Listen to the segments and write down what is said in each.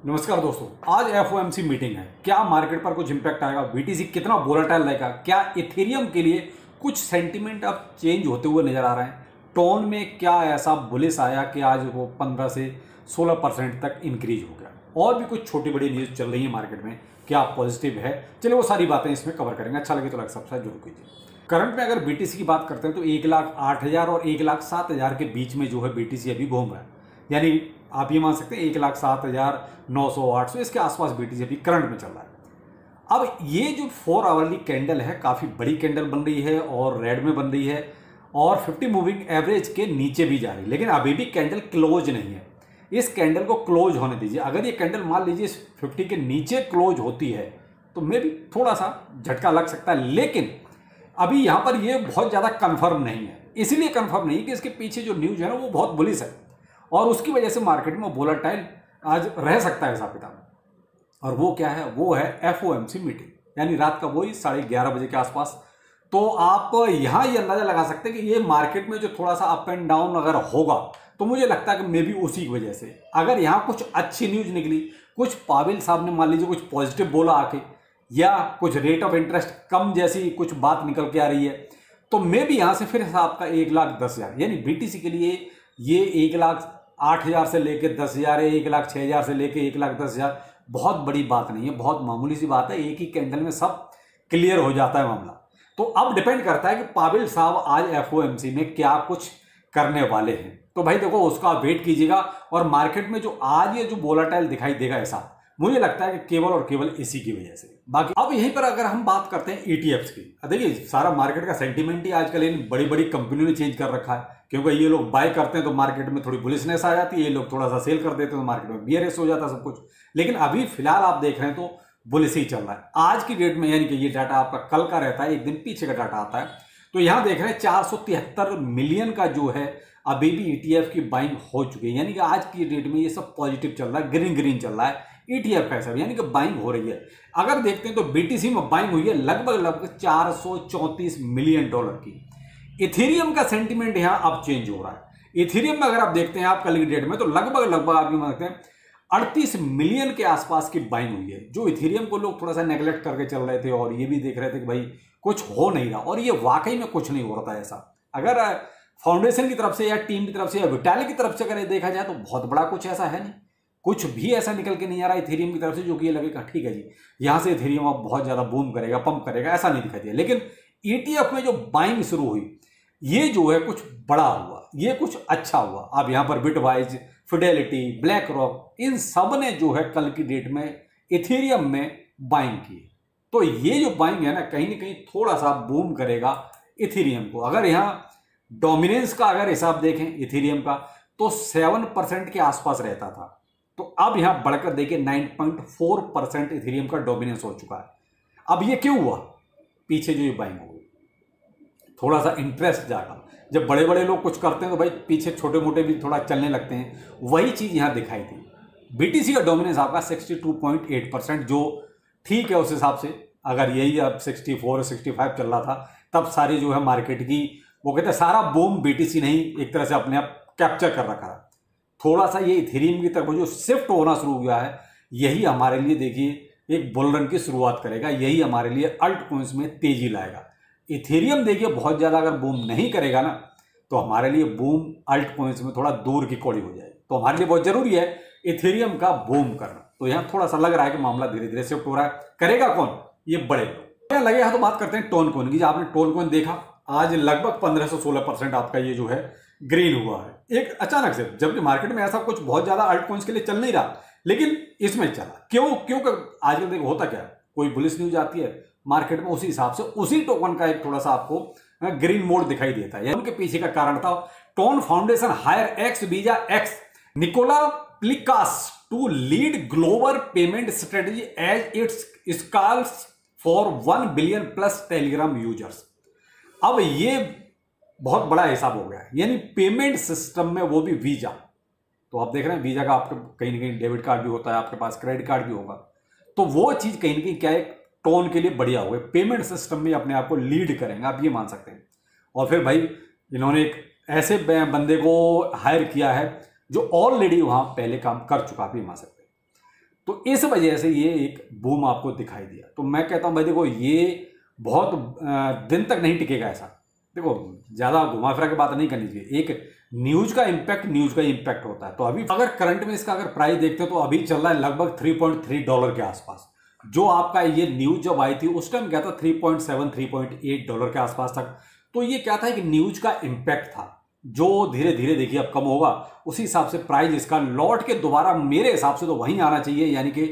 नमस्कार दोस्तों, आज एफओएमसी मीटिंग है। क्या मार्केट पर कुछ इंपैक्ट आएगा? बीटीसी कितना वोलेटाइल रहेगा? क्या इथेरियम के लिए कुछ सेंटीमेंट अब चेंज होते हुए नजर आ रहे हैं? टोन में क्या ऐसा बुलिश आया कि आज वो 15 से 16% तक इंक्रीज हो गया? और भी कुछ छोटी बड़ी न्यूज चल रही है मार्केट में, क्या पॉजिटिव है? चलिए वो सारी बातें इसमें कवर करेंगे। अच्छा लगे तो लाइक सब्सक्राइब जरूर कीजिए। करंट में अगर बीटीसी की बात करते हैं तो 1,08,000 और 1,07,000 के बीच में जो है बीटीसी अभी घूम रहा है। यानी आप ये मान सकते हैं 1,07,900 800 इसके आसपास बीटीसी अभी करंट में चल रहा है। अब ये जो 4 आवरली कैंडल है, काफ़ी बड़ी कैंडल बन रही है और रेड में बन रही है और 50 मूविंग एवरेज के नीचे भी जा रही है, लेकिन अभी भी कैंडल क्लोज नहीं है। इस कैंडल को क्लोज होने दीजिए। अगर ये कैंडल मान लीजिए 50 के नीचे क्लोज होती है तो मे भी थोड़ा सा झटका लग सकता है, लेकिन अभी यहाँ पर ये बहुत ज़्यादा कन्फर्म नहीं है। इसलिए कन्फर्म नहीं कि इसके पीछे जो न्यूज है ना वो बहुत बुलिश है और उसकी वजह से मार्केट में वोलेटाइल आज रह सकता है हिसाब किताब। और वो क्या है? वो है एफओएमसी मीटिंग, यानी रात का वही 11:30 बजे के आसपास। तो आप यहां ये अंदाजा लगा सकते हैं कि ये मार्केट में जो थोड़ा सा अप एंड डाउन अगर होगा तो मुझे लगता है कि मे बी उसी की वजह से, अगर यहां कुछ अच्छी न्यूज निकली, कुछ पावेल साहब ने मान लीजिए कुछ पॉजिटिव बोला आके, या कुछ रेट ऑफ इंटरेस्ट कम जैसी कुछ बात निकल के आ रही है, तो मे भी यहां से फिर आपका 1,10,000 यानी बीटीसी के लिए ये 1,08,000 से लेके 10,000 है, 1,06,000 से लेके 1,10,000 बहुत बड़ी बात नहीं है, बहुत मामूली सी बात है। एक ही कैंडल में सब क्लियर हो जाता है मामला। तो अब डिपेंड करता है कि पावेल साहब आज एफओएमसी में क्या कुछ करने वाले हैं। तो भाई देखो, उसका वेट कीजिएगा। और मार्केट में जो आज ये जो वोलेटाइल दिखाई देगा, ऐसा मुझे लगता है कि केवल और केवल इसी की वजह से। बाकी अब यहीं पर अगर हम बात करते हैं ईटीएफ्स की, देखिए सारा मार्केट का सेंटीमेंट ही आजकल इन बड़ी बड़ी कंपनियों ने चेंज कर रखा है, क्योंकि ये लोग बाय करते हैं तो मार्केट में थोड़ी बुलिशनेस आ जाती है, ये लोग थोड़ा सा सेल कर देते हैं तो मार्केट में बियरिश हो जाता है सब कुछ। लेकिन अभी फिलहाल आप देख रहे हैं तो बुलिश ही चल रहा है आज की डेट में। यानी कि ये डाटा आपका कल का रहता है, एक दिन पीछे का डाटा आता है। तो यहां देख रहे हैं 473 मिलियन का जो है अभी भी ईटीएफ की बाइंग हो चुकी है। यानी कि आज की डेट में ये सब पॉजिटिव चल रहा है, ग्रीन ग्रीन चल रहा है ईटीएफ का सब, यानी कि बाइंग हो रही है। अगर देखते हैं तो बीटीसी में बाइंग हुई है लगभग 434 मिलियन डॉलर की। इथेरियम का सेंटीमेंट यहां अब चेंज हो रहा है। इथेरियम में अगर आप देखते हैं आप कल की डेट में तो लगभग आप ये मान सकते हैं 38 मिलियन के आसपास की बाइंग हुई है। जो इथेरियम को लोग थोड़ा सा नेग्लेक्ट करके चल रहे थे और ये भी देख रहे थे कि भाई कुछ हो नहीं रहा, और ये वाकई में कुछ नहीं हो रहा था ऐसा। अगर फाउंडेशन की तरफ से या टीम की तरफ से या विटाली की तरफ से अगर ये देखा जाए तो बहुत बड़ा कुछ ऐसा है नहीं, कुछ भी ऐसा निकल के नहीं आ रहा इथेरियम की तरफ से जो कि ये लगेगा ठीक है जी यहां से इथेरियम अब बहुत ज्यादा बूम करेगा, पंप करेगा, ऐसा नहीं दिखाई दिया। लेकिन ईटीएफ में जो बाइंग शुरू हुई, ये जो है कुछ बड़ा हुआ, ये कुछ अच्छा हुआ। अब यहां पर बिटवाइज, फिडेलिटी, ब्लैक रॉक, इन सब ने जो है कल की डेट में इथेरियम में बाइंग की। तो ये जो बाइंग है ना कहीं थोड़ा सा बूम करेगा इथेरियम को। अगर यहां डोमिनेंस का अगर हिसाब देखें इथेरियम का तो 7% के आसपास रहता था, तो अब यहां बढ़कर देखिए 9.4% इथेरियम का डोमिनेंस हो चुका है। अब ये क्यों हुआ? पीछे जो ये बाइंग हो गई, थोड़ा सा इंटरेस्ट जागा। जब बड़े बड़े लोग कुछ करते हैं तो भाई पीछे छोटे मोटे भी थोड़ा चलने लगते हैं। वही चीज यहां दिखाई थी। बीटीसी का डोमिनेंस आपका 62.8%, जो ठीक है उस हिसाब से। अगर यही अब 64 65 चल रहा था तब सारी जो है मार्केट की, वो कहते हैं सारा बूम बीटीसी नहीं एक तरह से अपने आप कैप्चर कर रखा है। थोड़ा सा ये इथेरियम की तरफ जो शिफ्ट होना शुरू हुआ है, यही हमारे लिए देखिए एक बुल रन की शुरुआत करेगा, यही हमारे लिए अल्ट कॉइन्स में तेजी लाएगा। इथेरियम देखिए बहुत ज्यादा अगर बूम नहीं करेगा ना तो हमारे लिए बूम अल्ट कॉइन्स में थोड़ा दूर की कौड़ी हो जाएगी। तो हमारे लिए बहुत जरूरी है इथेरियम का बूम करना। तो यहां थोड़ा सा लग रहा है कि मामला धीरे धीरे शिफ्ट हो रहा है। करेगा कौन? ये बड़े लोग लगेगा। तो बात करते हैं टोन कॉइन की। आपने टोन कॉइन देखा आज लगभग 15 से 16% आपका ये जो है ग्रीन हुआ है एक अचानक से, जबकि मार्केट में ऐसा कुछ बहुत ज्यादा अल्ट कॉइन्स के लिए चल नहीं रहा, लेकिन इसमें चला। क्यों आजकल देखो होता क्या है, कोई बुलिश न्यूज आती है मार्केट में, उसी हिसाब से उसी टोकन का एक थोड़ा सा आपको ग्रीन मोड दिखाई देता है। उनके पीछे का कारण था TON foundation hire ex Visa ex Nicola Plikas to lead global payment strategy as it's scales for 1 billion plus Telegram users. अब ये बहुत बड़ा हिसाब हो गया है, यानी पेमेंट सिस्टम में वो भी वीजा। तो आप देख रहे हैं वीजा का आपके कहीं ना कहीं डेबिट कार्ड भी होता है, आपके पास क्रेडिट कार्ड भी होगा। तो वो चीज कहीं ना कहीं क्या है टोन के लिए बढ़िया हो गई, पेमेंट सिस्टम में अपने आप को लीड करेंगे, आप ये मान सकते हैं। और फिर भाई इन्होंने एक ऐसे बंदे को हायर किया है जो ऑलरेडी वहां पहले काम कर चुका, आप ये मान सकते हैं। तो इस वजह से ये एक बूम आपको दिखाई दिया। तो मैं कहता हूं भाई देखो ये बहुत दिन तक नहीं टिकेगा ऐसा। देखो ज़्यादा घुमा फिरा के बात नहीं करनी चाहिए। एक न्यूज का इम्पैक्ट होता है। तो अभी अगर करंट में इसका अगर प्राइस देखते हो तो अभी चल रहा है लगभग $3.3 के आसपास। जो आपका ये न्यूज जब आई थी उस टाइम क्या था, $3.7 $3.8 के आसपास तक। तो ये क्या था कि न्यूज का इम्पैक्ट था जो धीरे धीरे देखिए अब कम होगा, उसी हिसाब से प्राइस इसका लौट के दोबारा मेरे हिसाब से तो वहीं आना चाहिए, यानी कि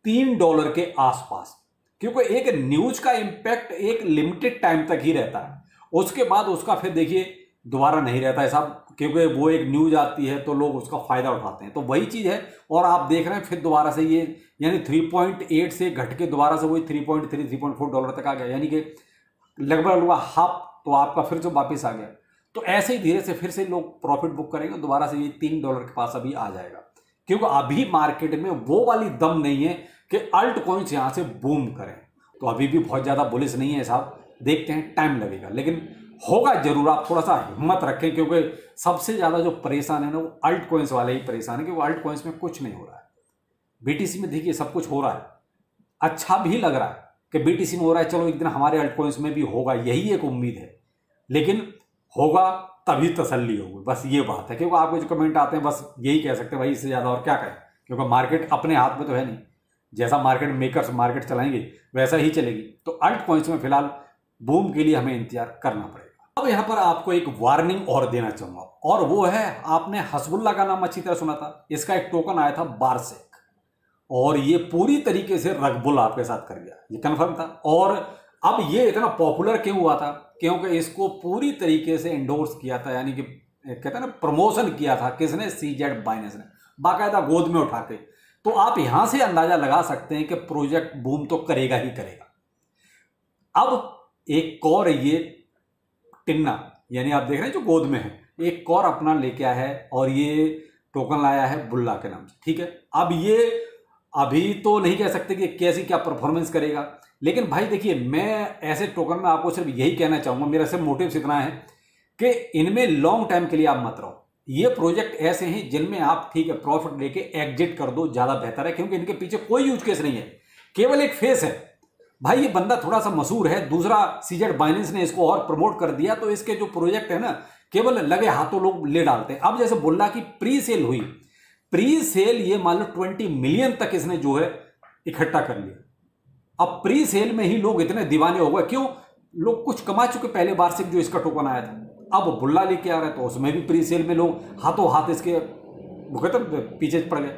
$3 के आसपास। क्योंकि एक न्यूज का इम्पैक्ट एक लिमिटेड टाइम तक ही रहता है, उसके बाद उसका फिर देखिए दोबारा नहीं रहता है साहब, क्योंकि वो एक न्यूज आती है तो लोग उसका फायदा उठाते हैं। तो वही चीज है। और आप देख रहे हैं फिर दोबारा से ये यानी 3.8 से घट के दोबारा से वही $3.3 $3.4 तक आ गया, यानी कि लगभग हाफ तो आपका फिर से वापिस आ गया। तो ऐसे ही धीरे से फिर से लोग प्रॉफिट बुक करेंगे, दोबारा से ये $3 के पास अभी आ जाएगा। क्योंकि अभी मार्केट में वो वाली दम नहीं है कि अल्ट कॉइन्स यहां से बूम करें। तो अभी भी बहुत ज्यादा बुलिश नहीं है साहब, देखते हैं, टाइम लगेगा, लेकिन होगा जरूर। आप थोड़ा सा हिम्मत रखें, क्योंकि सबसे ज्यादा जो परेशान है ना वो अल्ट कॉइन्स वाले ही परेशान है, क्योंकि अल्ट कॉइन्स में कुछ नहीं हो रहा है। बीटीसी में देखिए सब कुछ हो रहा है, अच्छा भी लग रहा है कि बीटीसी में हो रहा है, चलो एक दिन हमारे अल्ट कॉइन्स में भी होगा, यही एक उम्मीद है। लेकिन होगा तभी तसल्ली होगी, बस ये बात है। क्योंकि आपको जो कमेंट आते हैं बस यही कह सकते हैं भाई, इससे ज्यादा और क्या करें, क्योंकि मार्केट अपने हाथ में तो है नहीं। जैसा मार्केट मेकर्स मार्केट चलाएंगे वैसा ही चलेगी। तो अल्ट कॉइन्स में फिलहाल बूम के लिए हमें इंतजार करना पड़ेगा। अब यहां पर आपको एक वार्निंग और देना चाहूंगा, और वो है, आपने हसबुल्ला का नाम अच्छी तरह सुना था। इसका एक टोकन आया था बारसेक, और ये पूरी तरीके से रगबुल आपके साथ कर गया, ये कंफर्म था। और अब ये इतना पॉपुलर क्यों हुआ था, क्योंकि इसको पूरी तरीके से एंडोर्स किया था, यानी कि कहते हैं ना प्रमोशन किया था किसने, सीजेड बाइनेंस ने, बाकायदा गोद में उठा के। तो आप यहां से अंदाजा लगा सकते हैं कि प्रोजेक्ट बूम तो करेगा ही करेगा। अब एक और ये टिन्ना, यानी आप देख रहे हैं जो गोद में है, एक और अपना लेके आया है और ये टोकन लाया है बुल्ला के नाम से, ठीक है। अब ये अभी तो नहीं कह सकते कि कैसी क्या परफॉर्मेंस करेगा, लेकिन भाई देखिए मैं ऐसे टोकन में आपको सिर्फ यही कहना चाहूंगा, मेरा सिर्फ मोटिव इतना है कि इनमें लॉन्ग टाइम के लिए आप मत रहो। ये प्रोजेक्ट ऐसे हैं जिनमें आप ठीक है प्रॉफिट लेके एग्जिट कर दो, ज्यादा बेहतर है, क्योंकि इनके पीछे कोई यूज केस नहीं है, केवल एक फेस है। भाई ये बंदा थोड़ा सा मशहूर है, दूसरा सीजेड बाइनेंस ने इसको और प्रमोट कर दिया, तो इसके जो प्रोजेक्ट है ना केवल लगे हाथों लोग ले डालते हैं। अब जैसे बुल्ला की प्री सेल हुई, प्री सेल ये मान लो 20 मिलियन तक इसने जो है इकट्ठा कर लिया। अब प्री सेल में ही लोग इतने दीवाने हो गए, क्यों, लोग कुछ कमा चुके पहले वार्षिक जो इसका टोकन आया था, अब बुल्ला लेके आ रहा है, तो उसमें भी प्री सेल में लोग हाथों हाथ इसके पीछे पड़ गए।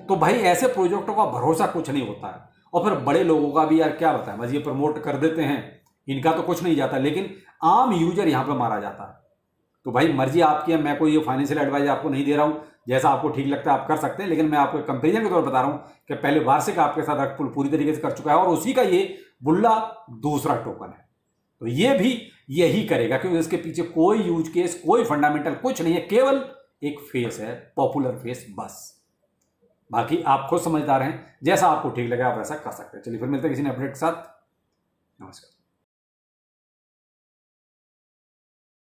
तो भाई ऐसे प्रोजेक्टों का भरोसा कुछ नहीं होता है। और फिर बड़े लोगों का भी यार क्या बताएं, बस ये प्रमोट कर देते हैं, इनका तो कुछ नहीं जाता, लेकिन आम यूजर यहां पे मारा जाता है। तो भाई मर्जी आपकी है, मैं कोई ये फाइनेंशियल एडवाइस आपको नहीं दे रहा हूं, जैसा आपको ठीक लगता है आप कर सकते हैं, लेकिन मैं आपको कंपेरिजन के तौर पर बता रहा हूं कि पहले वार्षिक आपके साथ रखपुल पूरी तरीके से कर चुका है, और उसी का ये बुल्ला दूसरा टोकन है। तो ये भी यही करेगा, क्योंकि इसके पीछे कोई यूज केस, कोई फंडामेंटल कुछ नहीं है, केवल एक फेस है, पॉपुलर फेस बस। बाकी आप खुद समझदार हैं, जैसा आपको ठीक लगे आप वैसा कर सकते हैं। चलिए फिर मिलते हैं किसी ने अपडेट के साथ। नमस्कार।